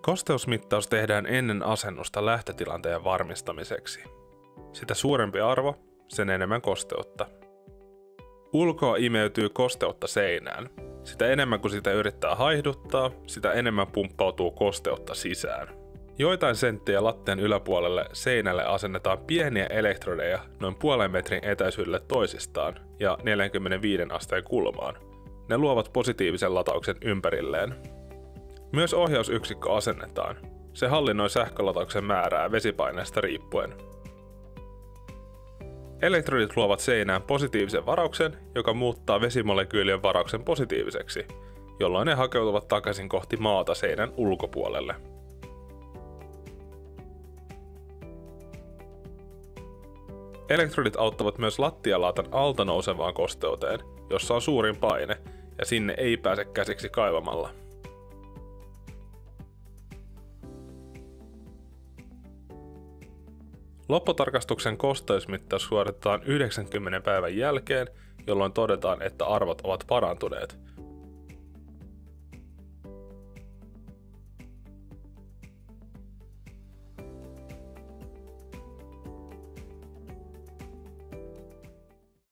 Kosteusmittaus tehdään ennen asennusta lähtötilanteen varmistamiseksi. Sitä suurempi arvo, sen enemmän kosteutta. Ulkoa imeytyy kosteutta seinään. Sitä enemmän kuin sitä yrittää haihduttaa, sitä enemmän pumppautuu kosteutta sisään. Joitain senttejä lattian yläpuolelle seinälle asennetaan pieniä elektrodeja noin 0,5 metrin etäisyydelle toisistaan ja 45 asteen kulmaan. Ne luovat positiivisen latauksen ympärilleen. Myös ohjausyksikkö asennetaan. Se hallinnoi sähkölatauksen määrää vesipaineesta riippuen. Elektrodit luovat seinään positiivisen varauksen, joka muuttaa vesimolekyylien varauksen positiiviseksi, jolloin ne hakeutuvat takaisin kohti maata seinän ulkopuolelle. Elektrodit auttavat myös lattialaatan alta nousevaan kosteuteen, jossa on suurin paine, ja sinne ei pääse käsiksi kaivamalla. Lopputarkastuksen kosteusmittaus suoritetaan 90 päivän jälkeen, jolloin todetaan, että arvot ovat parantuneet,